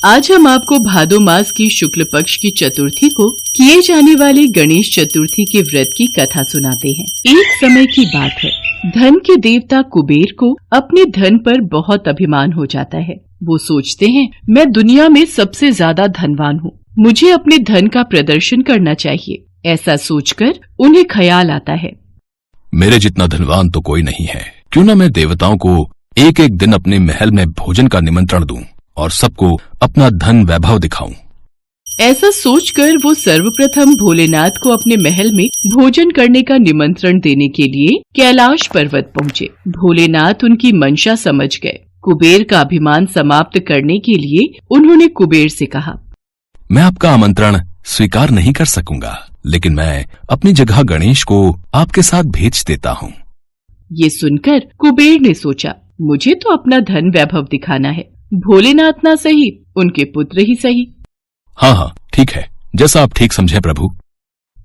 आज हम आपको भादो मास की शुक्ल पक्ष की चतुर्थी को किए जाने वाले गणेश चतुर्थी के व्रत की कथा सुनाते हैं। एक समय की बात है, धन के देवता कुबेर को अपने धन पर बहुत अभिमान हो जाता है। वो सोचते हैं, मैं दुनिया में सबसे ज्यादा धनवान हूँ, मुझे अपने धन का प्रदर्शन करना चाहिए। ऐसा सोचकर उन्हें ख्याल आता है, मेरे जितना धनवान तो कोई नहीं है, क्यों न मैं देवताओं को एक एक दिन अपने महल में भोजन का निमंत्रण दूं और सबको अपना धन वैभव दिखाऊं। ऐसा सोचकर वो सर्वप्रथम भोलेनाथ को अपने महल में भोजन करने का निमंत्रण देने के लिए कैलाश पर्वत पहुँचे। भोलेनाथ उनकी मंशा समझ गए। कुबेर का अभिमान समाप्त करने के लिए उन्होंने कुबेर से कहा, मैं आपका आमंत्रण स्वीकार नहीं कर सकूंगा, लेकिन मैं अपनी जगह गणेश को आपके साथ भेज देता हूँ। ये सुनकर कुबेर ने सोचा, मुझे तो अपना धन वैभव दिखाना है, भोलेनाथ ना सही, उनके पुत्र ही सही। हाँ, ठीक है, जैसा आप ठीक समझे प्रभु।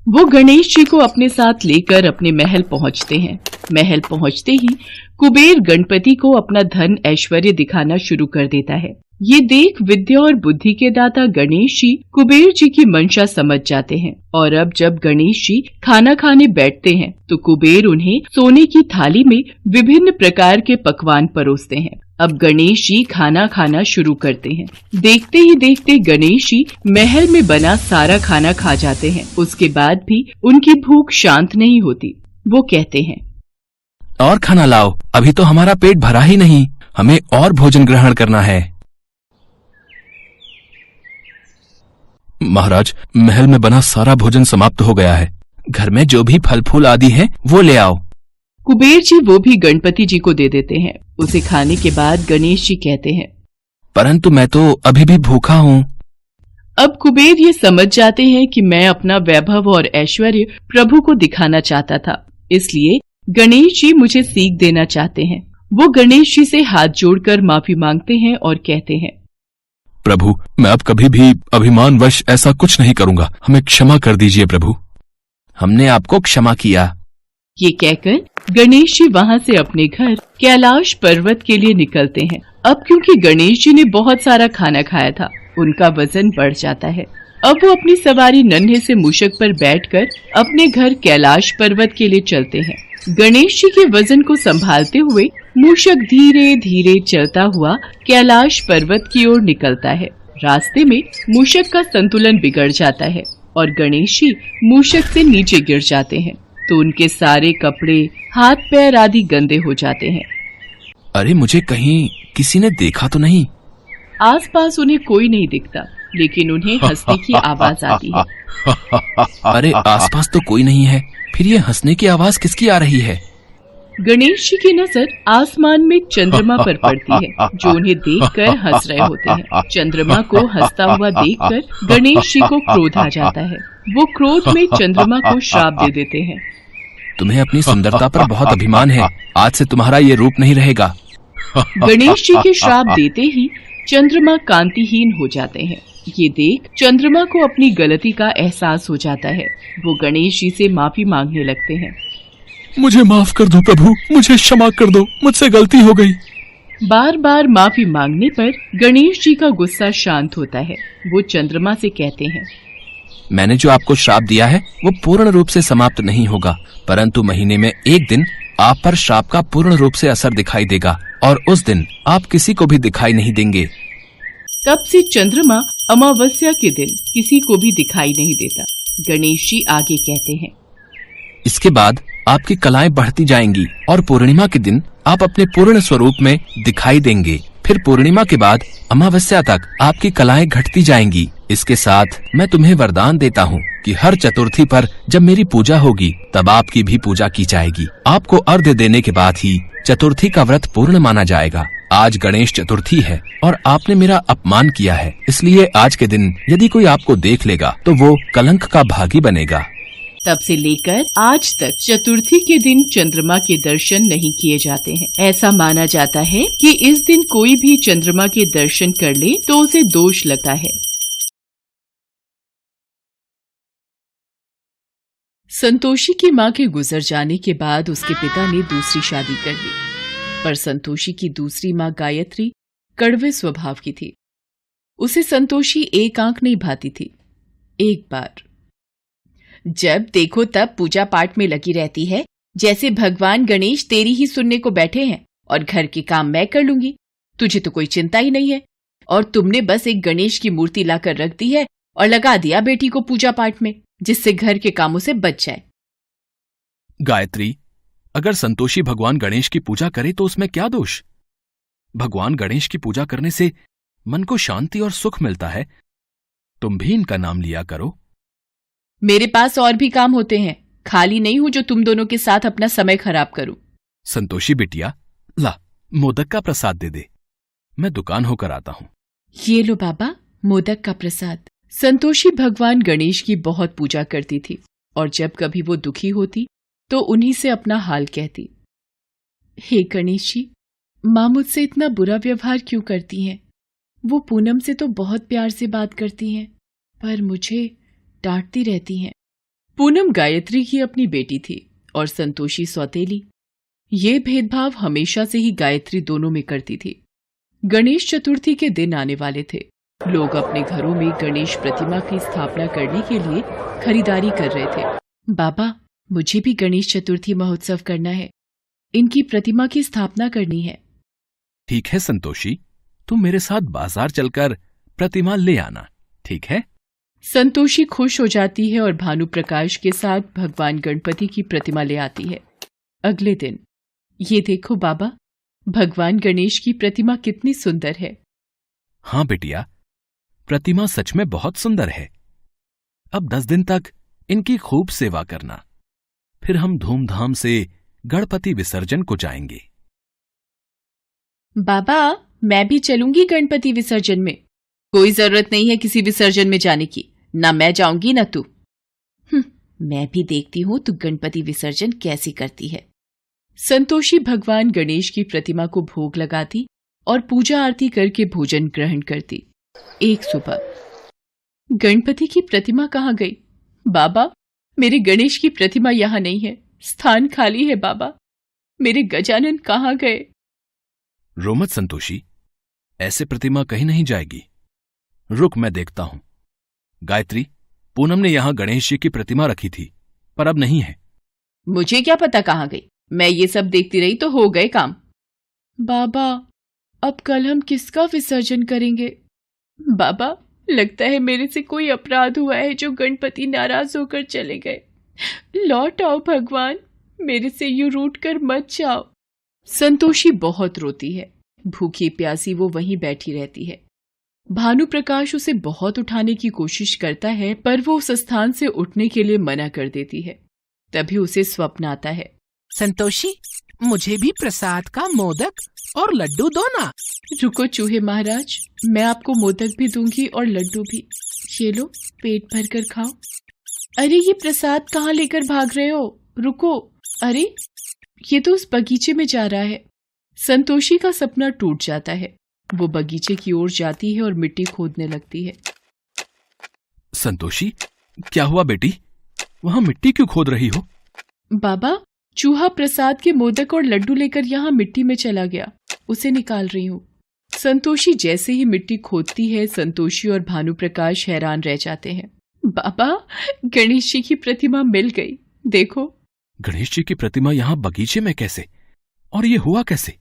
वो गणेश जी को अपने साथ लेकर अपने महल पहुँचते हैं। महल पहुँचते ही कुबेर गणपति को अपना धन ऐश्वर्य दिखाना शुरू कर देता है। ये देख विद्या और बुद्धि के दाता गणेश जी कुबेर जी की मंशा समझ जाते हैं और अब जब गणेश जी खाना खाने बैठते हैं तो कुबेर उन्हें सोने की थाली में विभिन्न प्रकार के पकवान परोसते हैं। अब गणेश जी खाना खाना शुरू करते हैं। देखते ही देखते गणेश जी महल में बना सारा खाना खा जाते हैं। उसके बाद भी उनकी भूख शांत नहीं होती। वो कहते हैं, और खाना लाओ, अभी तो हमारा पेट भरा ही नहीं, हमें और भोजन ग्रहण करना है। महाराज, महल में बना सारा भोजन समाप्त हो गया है, घर में जो भी फल फूल आदि हैं वो ले आओ। कुबेर जी वो भी गणपति जी को दे देते हैं। उसे खाने के बाद गणेश जी कहते हैं, परंतु मैं तो अभी भी भूखा हूँ। अब कुबेर ये समझ जाते हैं कि मैं अपना वैभव और ऐश्वर्य प्रभु को दिखाना चाहता था, इसलिए गणेश जी मुझे सीख देना चाहते हैं। वो गणेश जी से हाथ जोड़कर माफी मांगते हैं और कहते हैं, प्रभु, मैं अब कभी भी अभिमानवश ऐसा कुछ नहीं करूंगा, हमें क्षमा कर दीजिए प्रभु। हमने आपको क्षमा किया। ये कहकर गणेश जी वहाँ से अपने घर कैलाश पर्वत के लिए निकलते हैं। अब क्योंकि गणेश जी ने बहुत सारा खाना खाया था, उनका वजन बढ़ जाता है। अब वो अपनी सवारी नन्हे से मूषक पर बैठकर अपने घर कैलाश पर्वत के लिए चलते हैं। गणेश जी के वजन को संभालते हुए मूषक धीरे धीरे चलता हुआ कैलाश पर्वत की ओर निकलता है। रास्ते में मूषक का संतुलन बिगड़ जाता है और गणेश जी मूषक से नीचे गिर जाते हैं तो उनके सारे कपड़े, हाथ पैर आदि गंदे हो जाते हैं। अरे, मुझे कहीं किसी ने देखा तो नहीं? आसपास उन्हें कोई नहीं दिखता, लेकिन उन्हें हंसने की आवाज आती है। अरे, आसपास तो कोई नहीं है, फिर ये हंसने की आवाज किसकी आ रही है? गणेश जी की नजर आसमान में चंद्रमा पर पड़ती है, जो उन्हें देखकर हंस रहे होते हैं। चंद्रमा को हंसता हुआ देखकर गणेश जी को क्रोध आ जाता है। वो क्रोध में चंद्रमा को श्राप दे देते हैं। तुम्हें अपनी सुंदरता पर बहुत अभिमान है, आज से तुम्हारा ये रूप नहीं रहेगा। गणेश जी के श्राप देते ही चंद्रमा कांतिहीन हो जाते हैं। ये देख चंद्रमा को अपनी गलती का एहसास हो जाता है। वो गणेश जी से माफी मांगने लगते हैं। मुझे माफ कर दो प्रभु, मुझे क्षमा कर दो, मुझसे गलती हो गई। बार बार माफी मांगने पर गणेश जी का गुस्सा शांत होता है। वो चंद्रमा से कहते हैं, मैंने जो आपको श्राप दिया है वो पूर्ण रूप से समाप्त नहीं होगा, परंतु महीने में एक दिन आप पर श्राप का पूर्ण रूप से असर दिखाई देगा और उस दिन आप किसी को भी दिखाई नहीं देंगे। तब से चंद्रमा अमावस्या के दिन किसी को भी दिखाई नहीं देता। गणेश जी आगे कहते हैं, इसके बाद आपकी कलाएं बढ़ती जाएंगी और पूर्णिमा के दिन आप अपने पूर्ण स्वरूप में दिखाई देंगे। फिर पूर्णिमा के बाद अमावस्या तक आपकी कलाएं घटती जाएंगी। इसके साथ मैं तुम्हें वरदान देता हूँ कि हर चतुर्थी पर जब मेरी पूजा होगी तब आपकी भी पूजा की जाएगी। आपको अर्घ्य देने के बाद ही चतुर्थी का व्रत पूर्ण माना जाएगा। आज गणेश चतुर्थी है और आपने मेरा अपमान किया है, इसलिए आज के दिन यदि कोई आपको देख लेगा तो वो कलंक का भागी बनेगा। तब से लेकर आज तक चतुर्थी के दिन चंद्रमा के दर्शन नहीं किए जाते हैं। ऐसा माना जाता है कि इस दिन कोई भी चंद्रमा के दर्शन कर ले तो उसे दोष लगता है। संतोषी की मां के गुजर जाने के बाद उसके पिता ने दूसरी शादी कर ली, पर संतोषी की दूसरी मां गायत्री कड़वे स्वभाव की थी। उसे संतोषी एक आंख नहीं भाती थी। एक बार जब देखो तब पूजा पाठ में लगी रहती है, जैसे भगवान गणेश तेरी ही सुनने को बैठे हैं और घर के काम मैं कर लूंगी। तुझे तो कोई चिंता ही नहीं है और तुमने बस एक गणेश की मूर्ति लाकर रख दी है और लगा दिया बेटी को पूजा पाठ में, जिससे घर के कामों से बच जाए। गायत्री, अगर संतोषी भगवान गणेश की पूजा करे तो उसमें क्या दोष? भगवान गणेश की पूजा करने से मन को शांति और सुख मिलता है। तुम भी इनका नाम लिया करो। मेरे पास और भी काम होते हैं, खाली नहीं हूं जो तुम दोनों के साथ अपना समय खराब करूं। संतोषी बिटिया, ला मोदक का प्रसाद दे दे, मैं दुकान होकर आता हूं। ये लो बाबा, मोदक का प्रसाद। संतोषी भगवान गणेश की बहुत पूजा करती थी और जब कभी वो दुखी होती तो उन्हीं से अपना हाल कहती। हे गणेश जी, माँ मुझसे इतना बुरा व्यवहार क्यों करती हैं? वो पूनम से तो बहुत प्यार से बात करती हैं, पर मुझे डांटती रहती हैं। पूनम गायत्री की अपनी बेटी थी और संतोषी सौतेली। ये भेदभाव हमेशा से ही गायत्री दोनों में करती थी। गणेश चतुर्थी के दिन आने वाले थे। लोग अपने घरों में गणेश प्रतिमा की स्थापना करने के लिए खरीदारी कर रहे थे। बाबा, मुझे भी गणेश चतुर्थी महोत्सव करना है, इनकी प्रतिमा की स्थापना करनी है। ठीक है संतोषी, तुम मेरे साथ बाजार चलकर प्रतिमा ले आना, ठीक है? संतोषी खुश हो जाती है और भानु प्रकाश के साथ भगवान गणपति की प्रतिमा ले आती है। अगले दिन, ये देखो बाबा, भगवान गणेश की प्रतिमा कितनी सुंदर है। हाँ बेटिया, प्रतिमा सच में बहुत सुंदर है। अब 10 दिन तक इनकी खूब सेवा करना, फिर हम धूमधाम से गणपति विसर्जन को जाएंगे। बाबा, मैं भी चलूंगी गणपति विसर्जन में। कोई जरूरत नहीं है किसी विसर्जन में जाने की, ना मैं जाऊंगी ना तू। मैं भी देखती हूं तू गणपति विसर्जन कैसे करती है। संतोषी भगवान गणेश की प्रतिमा को भोग लगाती और पूजा आरती करके भोजन ग्रहण करती। एक सुबह, गणपति की प्रतिमा कहाँ गई? बाबा, मेरे गणेश की प्रतिमा यहाँ नहीं है, स्थान खाली है। बाबा, मेरे गजानन कहाँ गए? रो मत संतोषी, ऐसे प्रतिमा कहीं नहीं जाएगी। रुक, मैं देखता हूं। गायत्री, पूनम ने यहां गणेश जी की प्रतिमा रखी थी, पर अब नहीं है। मुझे क्या पता कहाँ गई, मैं ये सब देखती रही तो हो गए काम। बाबा, अब कल हम किसका विसर्जन करेंगे? बाबा, लगता है मेरे से कोई अपराध हुआ है जो गणपति नाराज होकर चले गए। लौट आओ भगवान, मेरे से यूं रूठ कर मत जाओ। संतोषी बहुत रोती है। भूखी प्यासी वो वहीं बैठी रहती है। भानु प्रकाश उसे बहुत उठाने की कोशिश करता है, पर वो उस स्थान से उठने के लिए मना कर देती है। तभी उसे स्वप्न आता है। संतोषी, मुझे भी प्रसाद का मोदक और लड्डू दो ना। रुको चूहे महाराज, मैं आपको मोदक भी दूंगी और लड्डू भी। ये लो, पेट भर कर खाओ। अरे, ये प्रसाद कहाँ लेकर भाग रहे हो? रुको। अरे, ये तो उस बगीचे में जा रहा है। संतोषी का सपना टूट जाता है। वो बगीचे की ओर जाती है और मिट्टी खोदने लगती है। संतोषी, क्या हुआ बेटी? वहां मिट्टी क्यों खोद रही हो? बाबा, चूहा प्रसाद के मोदक और लड्डू लेकर यहाँ मिट्टी में चला गया, उसे निकाल रही हूँ। संतोषी जैसे ही मिट्टी खोदती है, संतोषी और भानु प्रकाश हैरान रह जाते हैं। बाबा, गणेश जी की प्रतिमा मिल गई, देखो। गणेश जी की प्रतिमा यहाँ बगीचे में कैसे? और ये हुआ कैसे?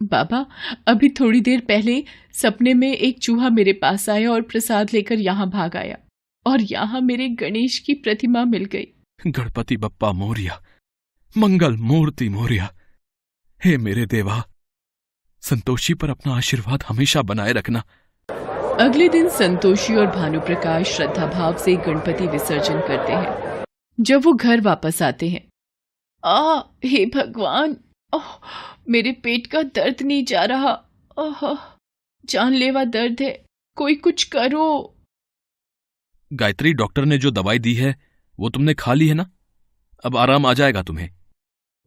बाबा, अभी थोड़ी देर पहले सपने में एक चूहा मेरे पास आया और प्रसाद लेकर यहाँ भाग आया और यहाँ मेरे गणेश की प्रतिमा मिल गई। गणपति बप्पा मोरिया, मंगल मूर्ति मोरिया। हे मेरे देवा, संतोषी पर अपना आशीर्वाद हमेशा बनाए रखना। अगले दिन संतोषी और भानु प्रकाश श्रद्धा भाव से गणपति विसर्जन करते हैं। जब वो घर वापस आते हैं, हे भगवान, मेरे पेट का दर्द नहीं जा रहा। जानलेवा दर्द है, कोई कुछ करो। गायत्री, डॉक्टर ने जो दवाई दी है वो तुमने खा ली है ना? अब आराम आ जाएगा तुम्हें।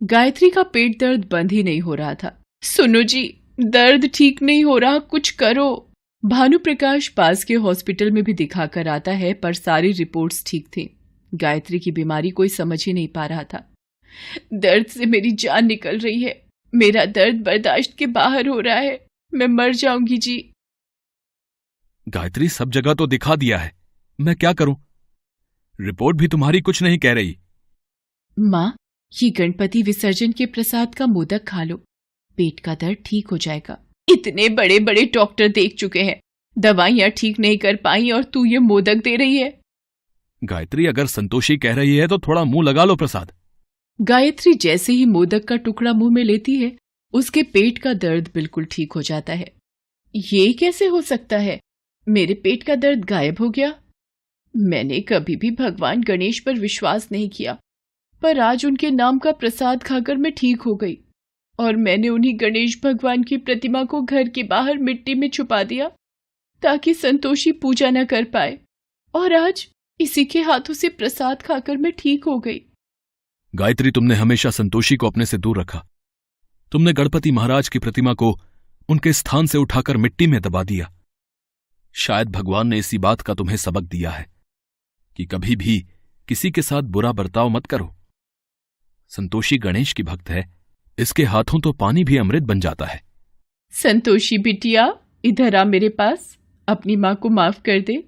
गायत्री का पेट दर्द बंद ही नहीं हो रहा था। सुनो जी, दर्द ठीक नहीं हो रहा, कुछ करो। भानु प्रकाश पास के हॉस्पिटल में भी दिखा कर आता है, पर सारी रिपोर्ट्स ठीक थी। गायत्री की बीमारी कोई समझ ही नहीं पा रहा था। दर्द से मेरी जान निकल रही है, मेरा दर्द बर्दाश्त के बाहर हो रहा है, मैं मर जाऊंगी जी। गायत्री, सब जगह तो दिखा दिया है, मैं क्या करूं? रिपोर्ट भी तुम्हारी कुछ नहीं कह रही। माँ, ये गणपति विसर्जन के प्रसाद का मोदक खा लो, पेट का दर्द ठीक हो जाएगा। इतने बड़े बड़े डॉक्टर देख चुके हैं, दवाइयां ठीक नहीं कर पाई और तू ये मोदक दे रही है। गायत्री, अगर संतोषी कह रही है तो थोड़ा मुंह लगा लो प्रसाद। गायत्री जैसे ही मोदक का टुकड़ा मुंह में लेती है, उसके पेट का दर्द बिल्कुल ठीक हो जाता है। ये कैसे हो सकता है? मेरे पेट का दर्द गायब हो गया। मैंने कभी भी भगवान गणेश पर विश्वास नहीं किया, पर आज उनके नाम का प्रसाद खाकर मैं ठीक हो गई और मैंने उन्हीं गणेश भगवान की प्रतिमा को घर के बाहर मिट्टी में छुपा दिया ताकि संतोषी पूजा न कर पाए, और आज इसी के हाथों से प्रसाद खाकर मैं ठीक हो गई। गायत्री, तुमने हमेशा संतोषी को अपने से दूर रखा। तुमने गणपति महाराज की प्रतिमा को उनके स्थान से उठाकर मिट्टी में दबा दिया। शायद भगवान ने इसी बात का तुम्हें सबक दिया है कि कभी भी किसी के साथ बुरा बर्ताव मत करो। संतोषी गणेश की भक्त है, इसके हाथों तो पानी भी अमृत बन जाता है। संतोषी बिटिया, इधर आ मेरे पास, अपनी माँ को माफ कर दे।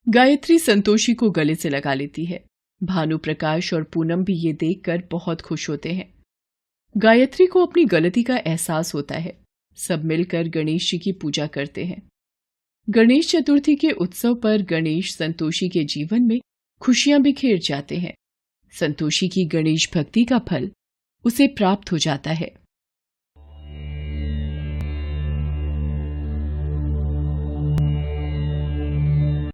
गायत्री संतोषी को गले से लगा लेती है। भानु प्रकाश और पूनम भी ये देखकर बहुत खुश होते हैं। गायत्री को अपनी गलती का एहसास होता है। सब मिलकर गणेश जी की पूजा करते हैं। गणेश चतुर्थी के उत्सव पर गणेश संतोषी के जीवन में खुशियां बिखेर जाते हैं। संतोषी की गणेश भक्ति का फल उसे प्राप्त हो जाता है।